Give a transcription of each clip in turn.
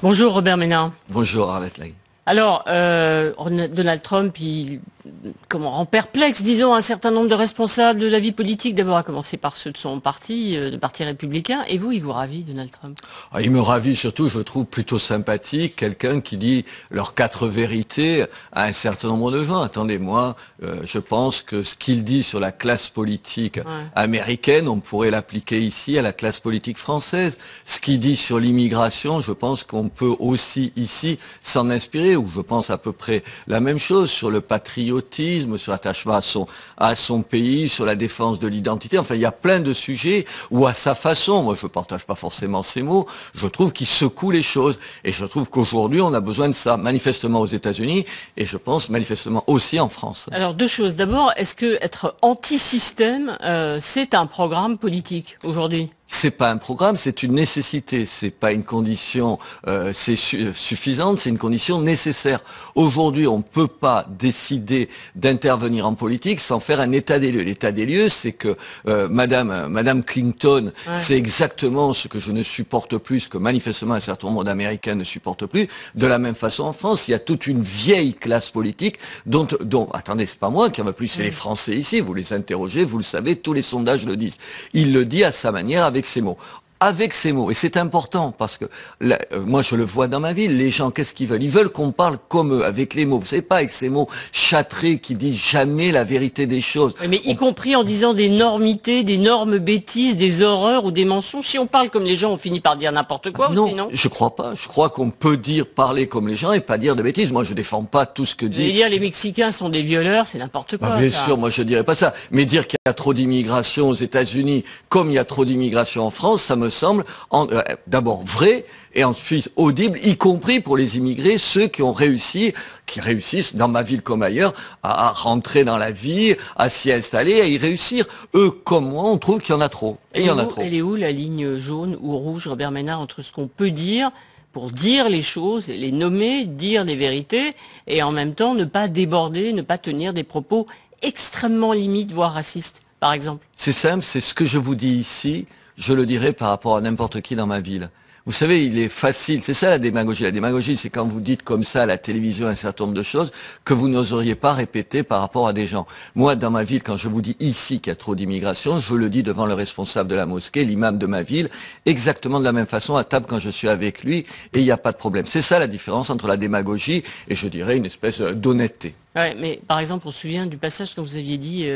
Bonjour Robert Ménard. Bonjour Arlette Laguille. Alors, Donald Trump, il rend perplexe, disons, un certain nombre de responsables de la vie politique, d'abord à commencer par ceux de son parti, le Parti républicain. Et vous, il vous ravit, Donald Trump? Il me ravit surtout, je le trouve plutôt sympathique, quelqu'un qui dit leurs 4 vérités à un certain nombre de gens. Attendez, moi, je pense que ce qu'il dit sur la classe politique américaine, on pourrait l'appliquer ici à la classe politique française. Ce qu'il dit sur l'immigration, je pense qu'on peut aussi ici s'en inspirer, ou je pense à peu près la même chose sur le patriotisme, sur l'attachement à son pays, sur la défense de l'identité. Enfin, il y a plein de sujets où, à sa façon, moi je ne partage pas forcément ces mots, je trouve qu'il secoue les choses. Et je trouve qu'aujourd'hui, on a besoin de ça, manifestement aux États-Unis, et je pense manifestement aussi en France. Alors, deux choses. D'abord, est-ce que être anti-système, c'est un programme politique aujourd'hui? C'est pas un programme, c'est une nécessité. C'est pas une condition suffisante, c'est une condition nécessaire. Aujourd'hui, on peut pas décider d'intervenir en politique sans faire un état des lieux. L'état des lieux, c'est que Madame Clinton, c'est exactement ce que je ne supporte plus, ce que manifestement un certain nombre d'Américains ne supportent plus. De la même façon, en France, il y a toute une vieille classe politique dont attendez, c'est pas moi qui en veux plus, c'est les Français ici. Vous les interrogez, vous le savez, tous les sondages le disent. Il le dit à sa manière, avec ces mots. Avec ces mots. Et c'est important parce que moi je le vois dans ma ville, les gens qu'est-ce qu'ils veulent? Ils veulent qu'on parle comme eux, avec les mots. Vous savez pas, avec ces mots châtrés qui disent jamais la vérité des choses. Oui, mais y compris en disant des normités, des normes bêtises, des horreurs ou des mensonges. Si on parle comme les gens, on finit par dire n'importe quoi aussi, non? Je crois pas. Je crois qu'on peut parler comme les gens et pas dire de bêtises. Moi je défends pas tout ce que dit. Dire les Mexicains sont des violeurs, c'est n'importe quoi. Bien sûr, moi je dirais pas ça. Mais dire qu'il y a trop d'immigration aux États-Unis, comme il y a trop d'immigration en France, ça me semble d'abord vrai et ensuite audible, y compris pour les immigrés, ceux qui réussissent dans ma ville comme ailleurs à rentrer dans la vie, à s'y installer, à y réussir. Eux comme moi, on trouve qu'il y en a trop. Et il y en a trop. Elle est où la ligne jaune ou rouge, Robert Ménard, entre ce qu'on peut dire pour dire les choses, les nommer, dire des vérités, et en même temps ne pas déborder, ne pas tenir des propos extrêmement limites, voire racistes, par exemple? C'est simple, c'est ce que je vous dis ici. Je le dirais par rapport à n'importe qui dans ma ville. Vous savez, il est facile, c'est ça la démagogie. La démagogie, c'est quand vous dites comme ça à la télévision un certain nombre de choses que vous n'oseriez pas répéter par rapport à des gens. Moi, dans ma ville, quand je vous dis ici qu'il y a trop d'immigration, je le dis devant le responsable de la mosquée, l'imam de ma ville, exactement de la même façon, à table quand je suis avec lui, et il n'y a pas de problème. C'est ça la différence entre la démagogie et, je dirais, une espèce d'honnêteté. Ouais, mais par exemple, on se souvient du passage que vous aviez dit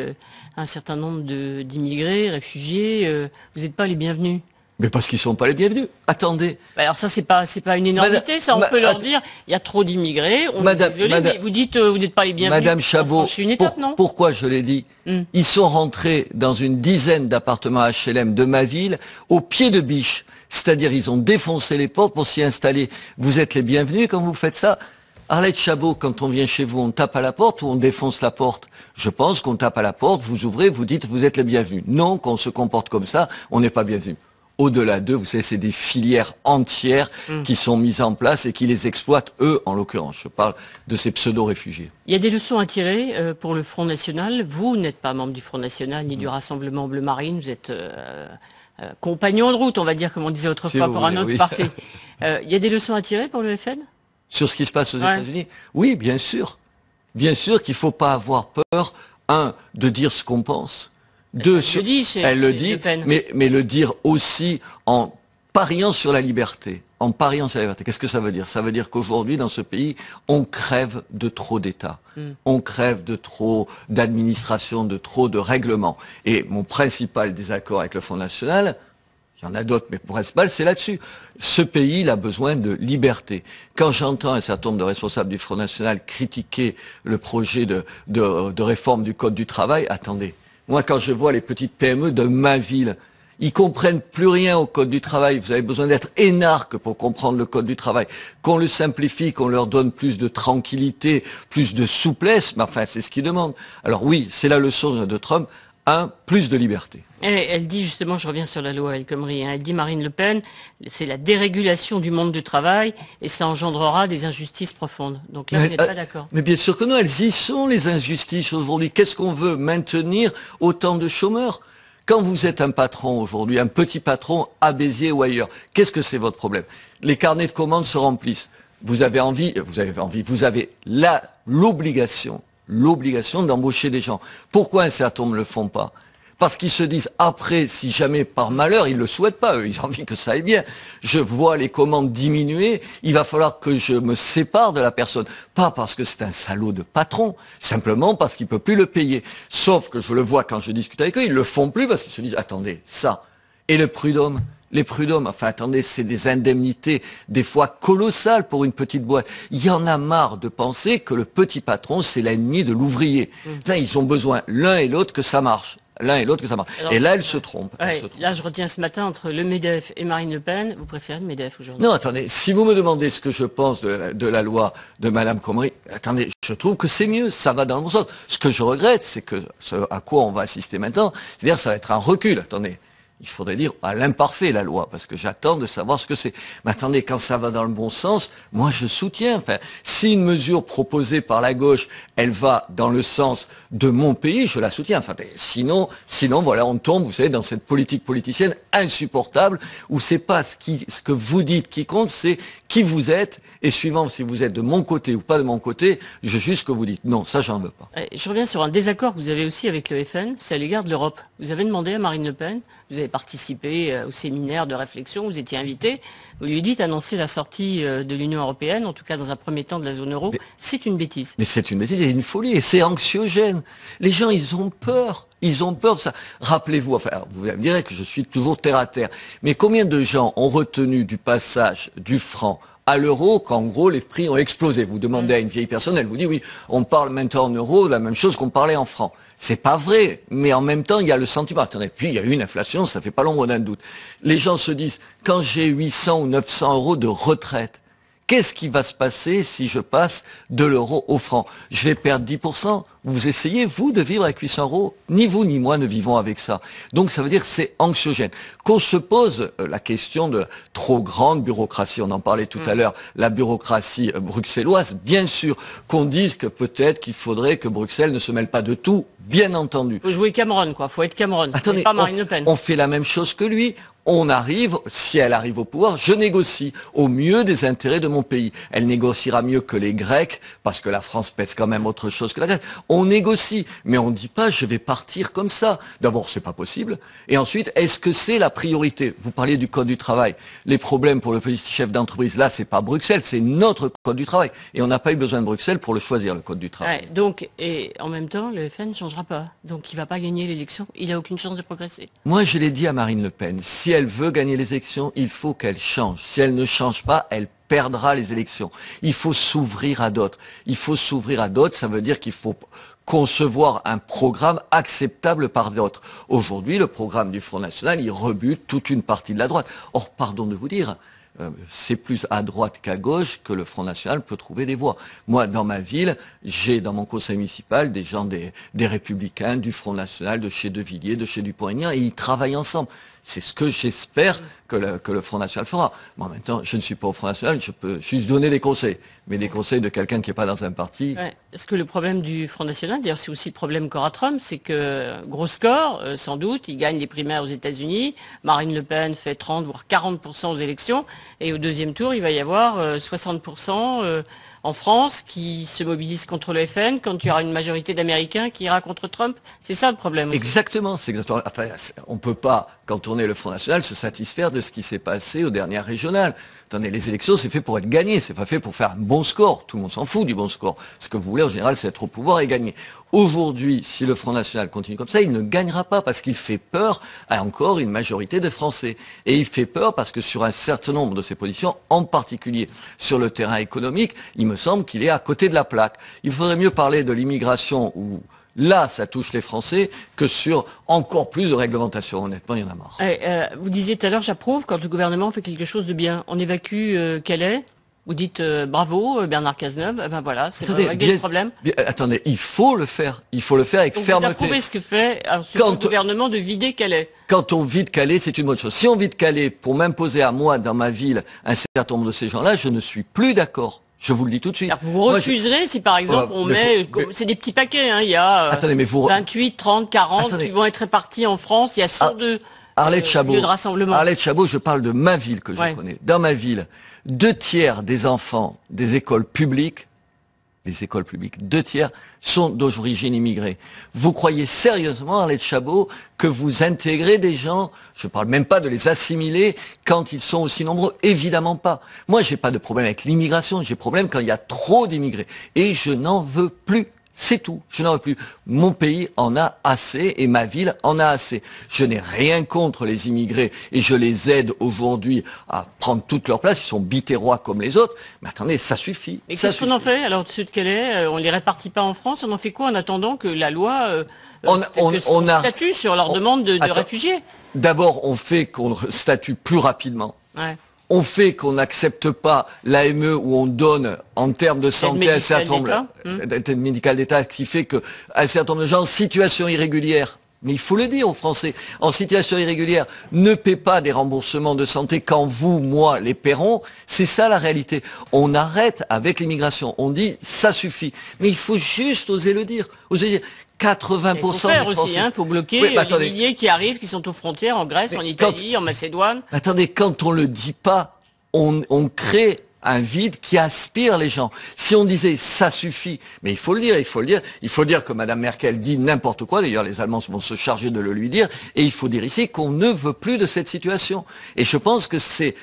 à un certain nombre d'immigrés, réfugiés, vous n'êtes pas les bienvenus. Mais parce qu'ils sont pas les bienvenus. Attendez. Alors ça, c'est pas une énormité, ça. On peut leur dire, il y a trop d'immigrés. On est désolé, mais vous dites, vous n'êtes pas les bienvenus. Madame Chabot, pourquoi je l'ai dit? Ils sont rentrés dans une dizaine d'appartements HLM de ma ville au pied de biche. C'est-à-dire, ils ont défoncé les portes pour s'y installer. Vous êtes les bienvenus quand vous faites ça? Arlette Chabot, quand on vient chez vous, on tape à la porte ou on défonce la porte? Je pense qu'on tape à la porte, vous ouvrez, vous dites, vous êtes les bienvenus. Non, quand on se comporte comme ça, on n'est pas bienvenu. Au-delà d'eux, vous savez, c'est des filières entières qui sont mises en place et qui les exploitent, eux, en l'occurrence. Je parle de ces pseudo-réfugiés. Il y a des leçons à tirer pour le Front National. Vous n'êtes pas membre du Front National ni du Rassemblement Bleu Marine. Vous êtes compagnon de route, on va dire, comme on disait autrefois, pour un autre parti. Il y a des leçons à tirer pour le FN? Sur ce qui se passe aux États-Unis? Oui, bien sûr. Bien sûr qu'il ne faut pas avoir peur, de dire ce qu'on pense. Elle le dit, mais le dire aussi en pariant sur la liberté. En pariant sur la liberté. Qu'est-ce que ça veut dire? Ça veut dire qu'aujourd'hui, dans ce pays, on crève de trop d'États. On crève de trop d'administration, de trop de règlements. Et mon principal désaccord avec le Front National, il y en a d'autres, mais le principal, c'est là-dessus. Ce pays, il a besoin de liberté. Quand j'entends un certain nombre de responsables du Front National critiquer le projet de réforme du Code du travail, attendez. Moi, quand je vois les petites PME de ma ville, ils comprennent plus rien au Code du travail. Vous avez besoin d'être énarque pour comprendre le Code du travail. Qu'on le simplifie, qu'on leur donne plus de tranquillité, plus de souplesse, mais enfin, c'est ce qu'ils demandent. Alors oui, c'est la leçon de Trump. Plus de liberté. Elle dit justement, je reviens sur la loi El Khomri, elle dit, Marine Le Pen, c'est la dérégulation du monde du travail et ça engendrera des injustices profondes. Donc là, vous n'êtes pas d'accord? Mais bien sûr que non, elles y sont les injustices aujourd'hui. Qu'est-ce qu'on veut? Maintenir autant de chômeurs? Quand vous êtes un patron aujourd'hui, un petit patron à Béziers ou ailleurs, qu'est-ce que c'est votre problème? Les carnets de commandes se remplissent. Vous avez l'obligation d'embaucher des gens. Pourquoi un certain nombre ne le font pas? Parce qu'ils se disent, après, si jamais par malheur, ils le souhaitent pas, eux, ils ont envie que ça aille bien. Je vois les commandes diminuer, il va falloir que je me sépare de la personne. Pas parce que c'est un salaud de patron, simplement parce qu'il peut plus le payer. Sauf que je le vois quand je discute avec eux, ils le font plus parce qu'ils se disent, attendez, ça. Et les prud'hommes, enfin attendez, c'est des indemnités des fois colossales pour une petite boîte. Il y en a marre de penser que le petit patron, c'est l'ennemi de l'ouvrier. Ils ont besoin l'un et l'autre que ça marche. Alors, et là, elle se trompe. Là, je retiens ce matin entre le MEDEF et Marine Le Pen. Vous préférez le MEDEF aujourd'hui? Non, attendez. Si vous me demandez ce que je pense de la loi de Madame Khomri, attendez, je trouve que c'est mieux. Ça va dans le bon sens. Ce que je regrette, c'est que à quoi on va assister maintenant, c'est-à-dire ça va être un recul. Attendez. Il faudrait dire à l'imparfait la loi, parce que j'attends de savoir ce que c'est. Mais attendez, quand ça va dans le bon sens, moi je soutiens. Enfin, si une mesure proposée par la gauche, elle va dans le sens de mon pays, je la soutiens. Enfin, sinon, voilà, on tombe, vous savez, dans cette politique politicienne insupportable, où c'est pas ce que vous dites qui compte, c'est qui vous êtes, et suivant si vous êtes de mon côté ou pas de mon côté, je juge ce que vous dites. Non, ça j'en veux pas. Je reviens sur un désaccord que vous avez aussi avec le FN, c'est à l'égard de l'Europe. Vous avez demandé à Marine Le Pen, vous avez participé au séminaire de réflexion, vous étiez invité, vous lui dites annoncer la sortie de l'Union européenne, en tout cas dans un premier temps de la zone euro, c'est une bêtise. Mais c'est une bêtise, c'est une folie, et c'est anxiogène. Les gens, ils ont peur. Ils ont peur de ça. Rappelez-vous, enfin, vous me direz que je suis toujours terre à terre, mais combien de gens ont retenu du passage du franc à l'euro qu'en gros les prix ont explosé? Vous demandez à une vieille personne, elle vous dit oui, on parle maintenant en euros, la même chose qu'on parlait en francs. C'est pas vrai, mais en même temps il y a le sentiment. Attendez, puis il y a eu une inflation, ça fait pas l'ombre d'un doute. Les gens se disent, quand j'ai 800 ou 900 euros de retraite, qu'est-ce qui va se passer si je passe de l'euro au franc? Je vais perdre 10%. Vous essayez, vous, de vivre avec 800 euros? Ni vous ni moi ne vivons avec ça. Donc ça veut dire que c'est anxiogène. Qu'on se pose la question de trop grande bureaucratie, on en parlait tout à l'heure, la bureaucratie bruxelloise, bien sûr, qu'on dise que peut-être qu'il faudrait que Bruxelles ne se mêle pas de tout, bien entendu. Faut jouer Cameron, quoi. Faut être Cameron. Attendez, pas Marine Le Pen. On fait la même chose que lui. On arrive, si elle arrive au pouvoir, je négocie au mieux des intérêts de mon pays. Elle négociera mieux que les Grecs, parce que la France pèse quand même autre chose que la Grèce. On négocie, mais on ne dit pas je vais partir comme ça. D'abord, c'est pas possible. Et ensuite, est-ce que c'est la priorité? Vous parliez du code du travail. Les problèmes pour le petit chef d'entreprise, là, c'est pas Bruxelles, c'est notre code du travail. Et on n'a pas eu besoin de Bruxelles pour le choisir, le code du travail. Ouais, donc, et en même temps, le FN ne changera pas. Donc, il va pas gagner l'élection. Il n'a aucune chance de progresser. Moi, je l'ai dit à Marine Le Pen. Si elle veut gagner les élections, il faut qu'elle change. Si elle ne change pas, elle perdra les élections. Il faut s'ouvrir à d'autres. Il faut s'ouvrir à d'autres, ça veut dire qu'il faut concevoir un programme acceptable par d'autres. Aujourd'hui, le programme du Front National, il rebute toute une partie de la droite. Or, pardon de vous dire, c'est plus à droite qu'à gauche que le Front National peut trouver des voix. Moi, dans ma ville, j'ai dans mon conseil municipal des gens des Républicains, du Front National, de chez De Villiers, de chez Dupont-Aignan, et ils travaillent ensemble. C'est ce que j'espère que le Front National fera. Mais en même temps, je ne suis pas au Front National, je peux juste donner des conseils. Mais des conseils de quelqu'un qui n'est pas dans un parti. Ouais. Est-ce que le problème du Front National, d'ailleurs c'est aussi le problème qu'aura Trump, c'est que, gros score, sans doute, il gagne les primaires aux États-Unis, Marine Le Pen fait 30 voire 40% aux élections, et au deuxième tour, il va y avoir 60% en France qui se mobilisent contre le FN quand il y aura une majorité d'Américains qui ira contre Trump. C'est ça le problème aussi. Exactement, c'est exactement. Enfin, on peut pas, quand on est le Front National, se satisfaire de ce qui s'est passé aux dernières régionales. Attendez, les élections, c'est fait pour être gagné, c'est pas fait pour faire un bon score. Tout le monde s'en fout du bon score. Ce que vous voulez, en général, c'est être au pouvoir et gagner. Aujourd'hui, si le Front National continue comme ça, il ne gagnera pas parce qu'il fait peur à encore une majorité de Français. Et il fait peur parce que sur un certain nombre de ses positions, en particulier sur le terrain économique, il me semble qu'il est à côté de la plaque. Il faudrait mieux parler de l'immigration où là, ça touche les Français que sur encore plus de réglementation. Honnêtement, il y en a marre. Vous disiez tout à l'heure, j'approuve quand le gouvernement fait quelque chose de bien. On évacue Calais. Vous dites bravo Bernard Cazeneuve, ben voilà, c'est régler le problème. Attendez, il faut le faire avec donc fermeté. Vous approuvez ce que fait le gouvernement de vider Calais. Quand on vide Calais, c'est une bonne chose. Si on vide Calais pour m'imposer à moi, dans ma ville, un certain nombre de ces gens-là, je ne suis plus d'accord. Je vous le dis tout de suite. Alors vous refuserez si par exemple on met, c'est des petits paquets, hein, il y a 28, 30, 40 qui vont être répartis en France, il y a 102 lieux de rassemblement. Arlette Chabot, je parle de ma ville que je connais. Dans ma ville, 2/3 des enfants des écoles publiques, 2/3 sont d'origine immigrée. Vous croyez sérieusement, Arlette Chabot, que vous intégrez des gens, je ne parle même pas de les assimiler quand ils sont aussi nombreux, évidemment pas. Moi, j'ai pas de problème avec l'immigration, j'ai problème quand il y a trop d'immigrés. Et je n'en veux plus. C'est tout, je n'en veux plus. Mon pays en a assez et ma ville en a assez. Je n'ai rien contre les immigrés et je les aide aujourd'hui à prendre toute leur place. Ils sont biterrois comme les autres. Mais attendez, ça suffit. Et qu'est-ce qu'on en fait alors de ceux de Calais? On les répartit pas en France? On en fait quoi en attendant que la loi statue sur leur demande de réfugiés? D'abord, on fait qu'on statue plus rapidement. On fait qu'on n'accepte pas l'AME où on donne en termes de santé un certain nombre d'aide médicale d'État qui fait que un certain nombre de gens en situation irrégulière, mais il faut le dire aux Français, en situation irrégulière, ne paient pas des remboursements de santé quand vous, moi, les paierons. C'est ça la réalité. On arrête avec l'immigration. On dit ça suffit. Mais il faut juste oser le dire. Oser dire 80% des Français. Aussi, il faut bloquer les milliers qui arrivent, qui sont aux frontières, en Grèce, en Italie, en Macédoine. Attendez, quand on le dit pas, on crée un vide qui aspire les gens. Si on disait ça suffit, mais il faut le dire, il faut dire que Madame Merkel dit n'importe quoi, d'ailleurs les Allemands vont se charger de le lui dire, et il faut dire ici qu'on ne veut plus de cette situation. Et je pense que c'est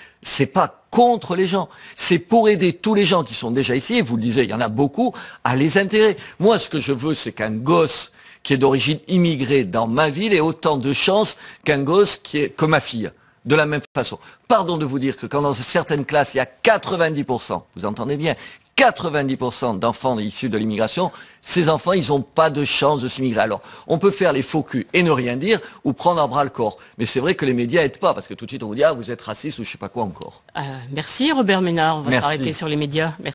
pas contre les gens, c'est pour aider tous les gens qui sont déjà ici, et vous le disiez, il y en a beaucoup, à les intégrer. Moi, ce que je veux, c'est qu'un gosse qui est d'origine immigrée dans ma ville ait autant de chances qu'un gosse qui est comme ma fille. De la même façon. Pardon de vous dire que quand dans certaines classes, il y a 90%, vous entendez bien, 90% d'enfants issus de l'immigration, ces enfants, ils n'ont pas de chance de s'immigrer. Alors, on peut faire les faux culs et ne rien dire, ou prendre à bras le corps. Mais c'est vrai que les médias aident pas, parce que tout de suite, on vous dit, ah, vous êtes raciste ou je sais pas quoi encore. Merci Robert Ménard, on va s'arrêter sur les médias. Merci.